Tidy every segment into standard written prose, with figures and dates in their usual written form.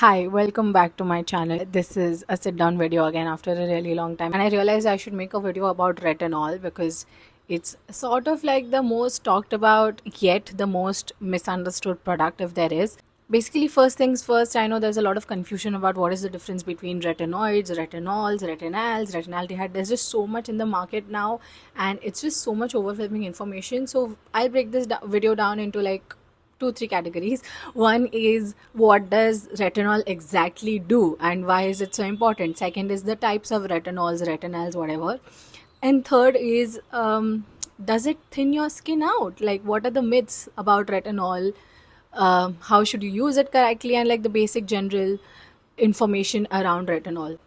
Hi, welcome back to my channel. This is a sit down video again after a really long time. And I realized I should make a video about retinol because it's sort of like the most talked about yet the most misunderstood product, if there is. Basically, first things first, I know there's a lot of confusion about what is the difference between retinoids, retinols, retinals, retinaldehyde. There's just so much in the market now, and it's just so much overwhelming information. So, I'll break this video down into like two three categories. One is what does retinol exactly do and why is it so important. Second is the types of retinols, retinals, whatever. And third is does it thin your skin out? Like, what are the myths about retinol? How should you use it correctly, and like the basic general information around retinol.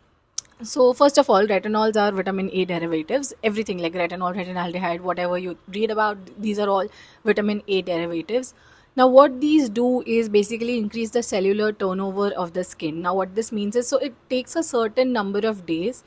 So first of all, retinols are vitamin A derivatives. Everything like retinol, retinaldehyde, whatever you read about, these are all vitamin A derivatives. Now, what these do is basically increase the cellular turnover of the skin. Now, what this means is, so it takes a certain number of days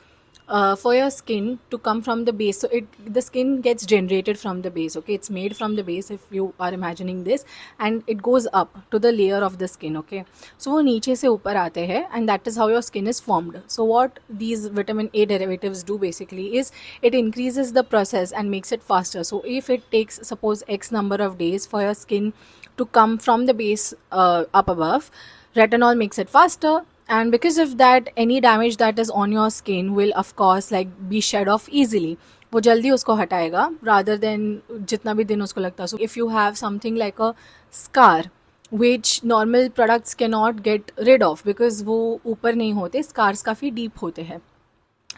for your skin to come from the base. So the skin gets generated from the base. Okay, it's made from the base, if you are imagining this, and it goes up to the layer of the skin. Okay, so वो नीचे से ऊपर आते हैं, and that is how your skin is formed. So what these vitamin A derivatives do basically is it increases the process and makes it faster. So if it takes suppose X number of days for your skin to come from the base up above, retinol makes it faster, and because of that any damage that is on your skin will of course like be shed off easily. वो जल्दी उसको हटाएगा rather than जितना भी दिन उसको लगता. So if you have something like a scar which normal products cannot get rid of because वो ऊपर नहीं होते, scars काफ़ी deep होते हैं.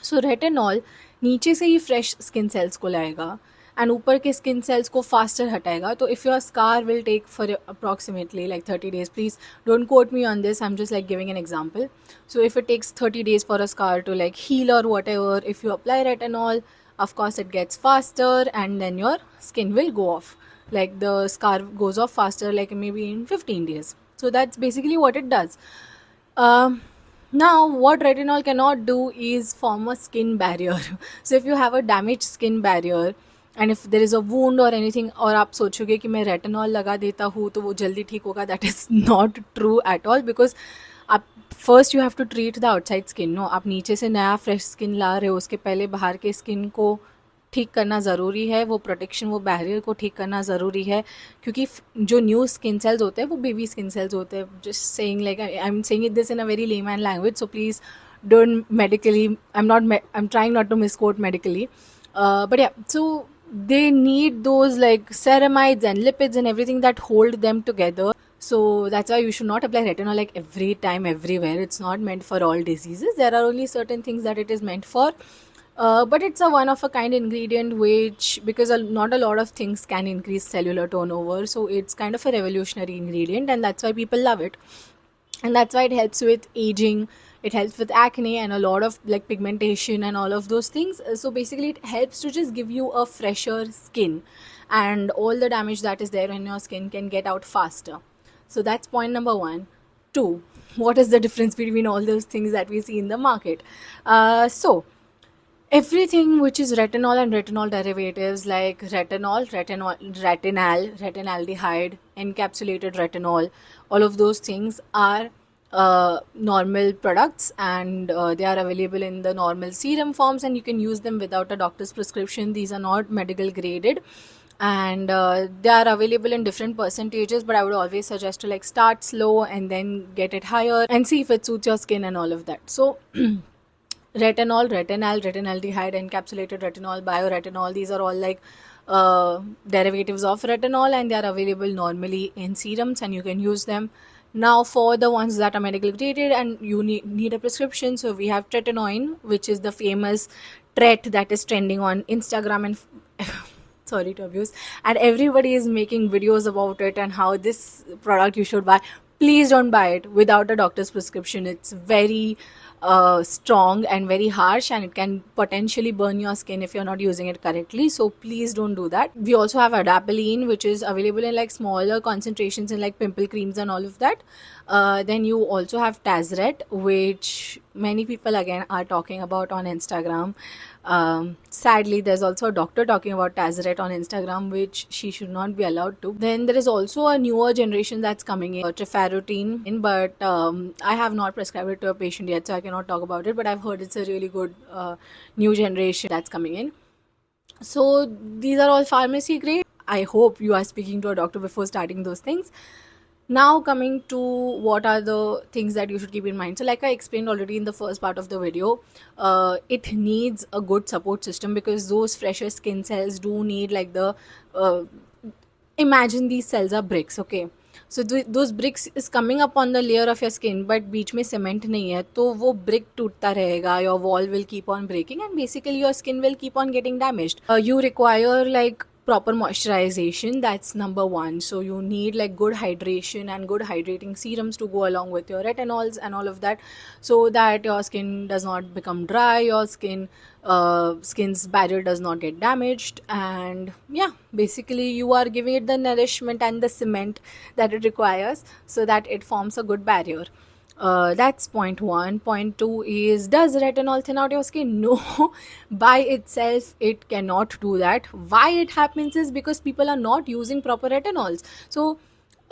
सो रेटिनॉल नीचे से ही फ्रेश स्किन सेल्स को लाएगा एंड ऊपर के स्किन सेल्स को फास्टर हटाएगा. तो if your scar will take for approximately like 30 days, please don't quote me on this, I am just like giving an example. So if it takes 30 days for a scar to like heal or whatever, if you apply retinol, of course it gets faster and then your skin will go off, like the scar goes off faster, like maybe in 15 days. So that's basically what it does. um, Now, what retinol cannot do is form a skin barrier. So, if you have a damaged skin barrier and if there is a wound or anything, और आप सोचोगे कि मैं retinol लगा देता हूँ तो वो जल्दी ठीक होगा, that is not true at all, because आप first you have to treat the outside skin. No, आप नीचे से नया fresh skin ला रहे हो, उसके पहले बाहर के skin को ठीक करना ज़रूरी है, वो प्रोटेक्शन, वो बैरियर को ठीक करना ज़रूरी है, क्योंकि जो न्यू स्किन सेल्स होते हैं वो बेबी स्किन सेल्स होते हैं. Just saying like I am saying it this in a very layman language, so please don't medically, I'm trying not to misquote medically, but yeah, so they need those like ceramides and lipids and everything that hold them together. So that's why you should not apply retinol like every time everywhere. It's not meant for all diseases. There are only certain things that it is meant for. But it's a one of a kind ingredient which, because not a lot of things can increase cellular turnover, so it's kind of a revolutionary ingredient, and that's why people love it. And that's why it helps with aging, it helps with acne and a lot of like pigmentation and all of those things. So basically it helps to just give you a fresher skin, and all the damage that is there in your skin can get out faster. So that's point number one. Two, what is the difference between all those things that we see in the market? So everything which is retinol and retinol derivatives like retinaldehyde, encapsulated retinol, all of those things are normal products, and they are available in the normal serum forms, and you can use them without a doctor's prescription. These are not medical graded, and they are available in different percentages, but I would always suggest to like start slow and then get it higher and see if it suits your skin and all of that. So retinol, retinal, retinaldehyde, encapsulated retinol, bioretinol, these are all like derivatives of retinol, and they are available normally in serums and you can use them. Now for the ones that are medical graded and you need a prescription, so we have tretinoin, which is the famous tret that is trending on Instagram and sorry to abuse, and everybody is making videos about it and how this product you should buy. Please don't buy it without a doctor's prescription. It's very strong and very harsh, and it can potentially burn your skin if you're not using it correctly, so please don't do that. We also have adapalene, which is available in like smaller concentrations in like pimple creams and all of that. Then you also have Tazret, which many people again are talking about on Instagram. Sadly, there's also a doctor talking about Tazoret on Instagram, which she should not be allowed to. Then there is also a newer generation that's coming in, Trifarotene, but I have not prescribed it to a patient yet, so I cannot talk about it. But I've heard it's a really good new generation that's coming in. So these are all pharmacy grade. I hope you are speaking to a doctor before starting those things. Now coming to what are the things that you should keep in mind. So like I explained already in the first part of the video, it needs a good support system, because those fresher skin cells do need like the uh, imagine these cells are bricks, okay? So those bricks is coming up on the layer of your skin, but बीच में cement नहीं है, तो वो brick टूटता रहेगा, your wall will keep on breaking, and basically your skin will keep on getting damaged. You require like proper moisturization, that's number one. So you need like good hydration and good hydrating serums to go along with your retinols and all of that, so that your skin does not become dry, your skin's barrier does not get damaged, and yeah, basically you are giving it the nourishment and the cement that it requires so that it forms a good barrier. That's point one. Point two is, does retinol thin out your skin? No, by itself it cannot do that. Why it happens is because people are not using proper retinols. So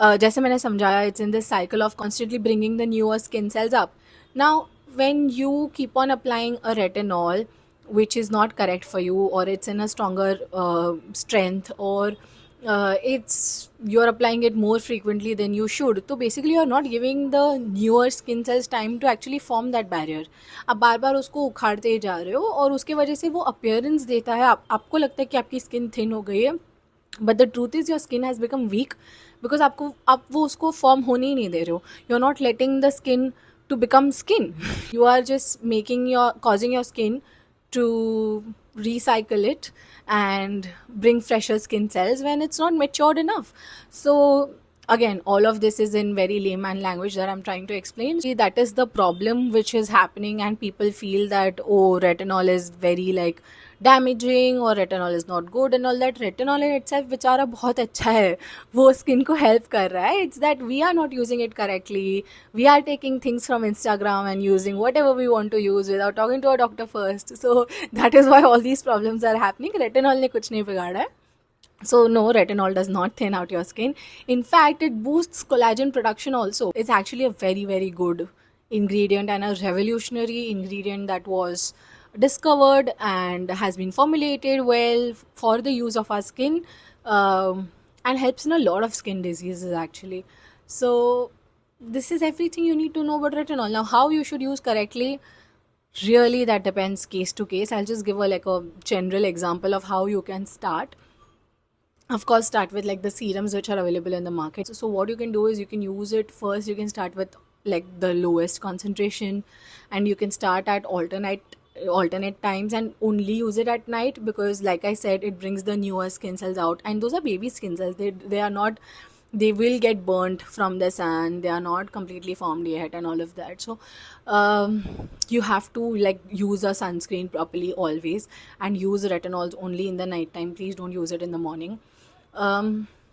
जैसे मैंने समझाया, it's in this cycle of constantly bringing the newer skin cells up. Now when you keep on applying a retinol which is not correct for you, or it's in a stronger strength, or it's you're applying it more frequently than you should, तो basically you're not giving the newer skin cells time to actually form that barrier. आप बार बार उसको उखाड़ते ही जा रहे हो, और उसके वजह से वो appearance देता है, आपको लगता है कि आपकी skin thin हो गई है, but the truth is your skin has become weak because आप वो उसको form होने ही नहीं दे रहे हो. You're not letting the skin to become skin. You are just causing your skin to recycle it and bring fresher skin cells when it's not matured enough. So again, all of this is in very layman language that I'm trying to explain. See, that is the problem which is happening, and people feel that, oh, retinol is very like damaging, or retinol is not good and all that. Retinol in itself बेचारा बहुत अच्छा है, वो skin को help कर रहा है. It's that we are not using it correctly. We are taking things from Instagram and using whatever we want to use without talking to a doctor first. So that is why all these problems are happening. Retinol ने कुछ नहीं बिगाड़ा है. So no, retinol does not thin out your skin. In fact, it boosts collagen production also. It's actually a very, very good ingredient and a revolutionary ingredient that was discovered and has been formulated well for the use of our skin, and helps in a lot of skin diseases actually. So this is everything you need to know about retinol. Now, how you should use correctly, really that depends case to case. I'll just give a general example of how you can start. Of course, start with like the serums which are available in the market. So what you can do is, you can use it first, you can start with like the lowest concentration, and you can start at alternate times and only use it at night, because like I said, it brings the newer skin cells out, and those are baby skin cells. They are not, they will get burnt from the sun, they are not completely formed yet and all of that. So you have to like use a sunscreen properly always, and use retinols only in the night time. Please don't use it in the morning.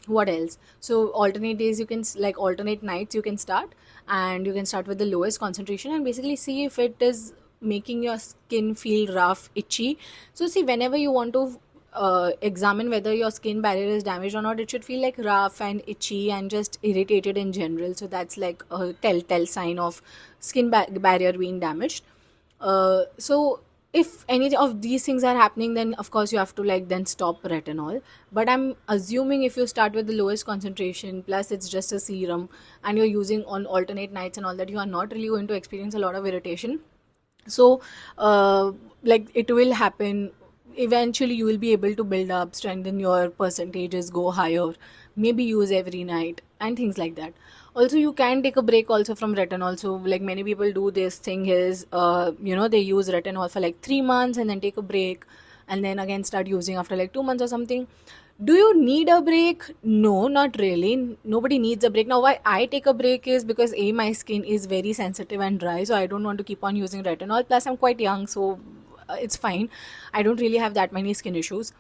What else? So alternate days you can, like alternate nights you can start, and you can start with the lowest concentration and basically see if it is making your skin feel rough, itchy. So see, whenever you want to examine whether your skin barrier is damaged or not, it should feel like rough and itchy and just irritated in general. So that's like a telltale sign of skin barrier being damaged. So if any of these things are happening, then of course you have to like then stop retinol. But I'm assuming if you start with the lowest concentration, plus it's just a serum, and you're using on alternate nights and all that, you are not really going to experience a lot of irritation. So like it will happen eventually. You will be able to build up, strengthen your percentages, go higher, maybe use every night and things like that. Also, you can take a break also from retinol. So like many people do this thing is, they use retinol for like 3 months and then take a break, and then again start using after like 2 months or something. Do you need a break? No, not really. Nobody needs a break. Now, why I take a break is because my skin is very sensitive and dry, so I don't want to keep on using retinol. Plus, I'm quite young, so it's fine. I don't really have that many skin issues.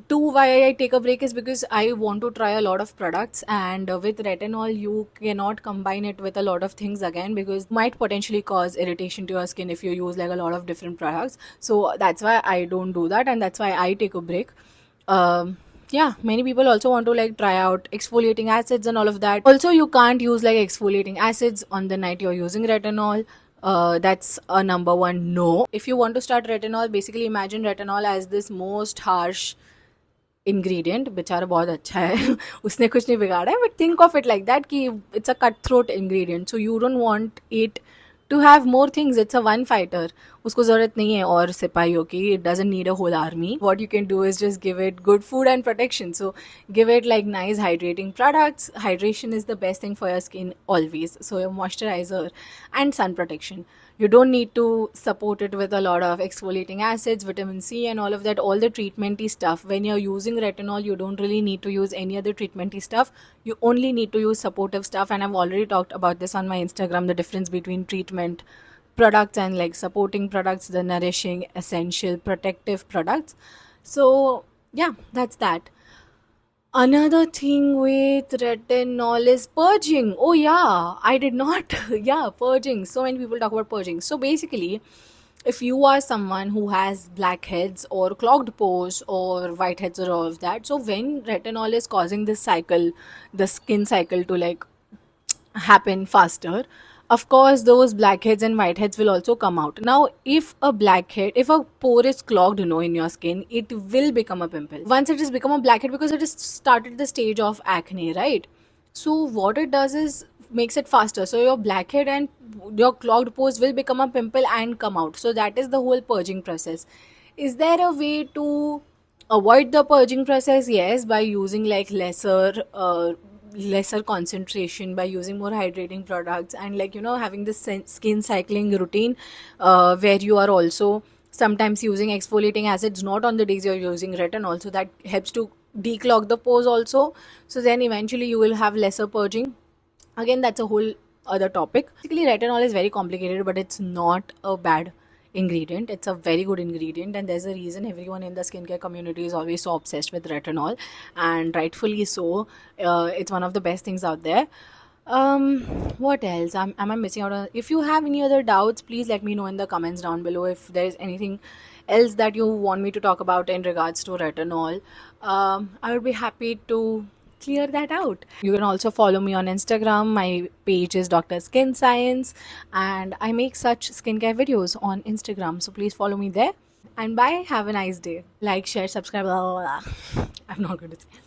Two, why I take a break is because I want to try a lot of products, and with retinol you cannot combine it with a lot of things again, because might potentially cause irritation to your skin if you use like a lot of different products. So that's why I don't do that, and that's why I take a break. Yeah, many people also want to like try out exfoliating acids and all of that. Also, you can't use like exfoliating acids on the night you're using retinol. That's a number one no. If you want to start retinol, basically imagine retinol as this most harsh ingredient. बेचारा बहुत अच्छा है उसने कुछ नहीं बिगाड़ा है, but think of it like that कि it's a cutthroat ingredient, so you don't want it to have more things. It's a one fighter, उसको ज़रूरत नहीं है और सिपाहियों की. It doesn't need a whole army. What you can do is just give it good food and protection. So give it like nice hydrating products. Hydration is the best thing for your skin always. So your moisturizer and sun protection. You don't need to support it with a lot of exfoliating acids, vitamin C, and all of that, all the treatmenty stuff. When you're using retinol, you don't really need to use any other treatmenty stuff. You only need to use supportive stuff. And I've already talked about this on my Instagram, the difference between treatment products and like supporting products, the nourishing, essential, protective products. So, yeah, that's that. Another thing with retinol is purging. Oh yeah, I did not. Yeah, purging. So many people talk about purging. So basically, if you are someone who has blackheads or clogged pores or whiteheads or all of that, so when retinol is causing this cycle, the skin cycle to like happen faster, of course those blackheads and whiteheads will also come out. Now if a blackhead, if a pore is clogged, in your skin, it will become a pimple once it has become a blackhead, because it has started the stage of acne, right? So what it does is makes it faster, so your blackhead and your clogged pores will become a pimple and come out. So that is the whole purging process. Is there a way to avoid the purging process? Yes, by using like lesser concentration, by using more hydrating products, and like having this skin cycling routine, where you are also sometimes using exfoliating acids not on the days you're using retinol, so that helps to declog the pores also. So then eventually you will have lesser purging. Again, that's a whole other topic. Basically, retinol is very complicated, but it's not a bad ingredient. It's a very good ingredient, and there's a reason everyone in the skincare community is always so obsessed with retinol, and rightfully so. It's one of the best things out there. What else? Am I missing out on? If you have any other doubts, please let me know in the comments down below. If there is anything else that you want me to talk about in regards to retinol, I would be happy to clear that out. You can also follow me on Instagram. My page is Dr. Skin Science, and I make such skincare videos on Instagram. So please follow me there. And bye. Have a nice day. Like, share, subscribe. Blah, blah, blah. I'm not going to say.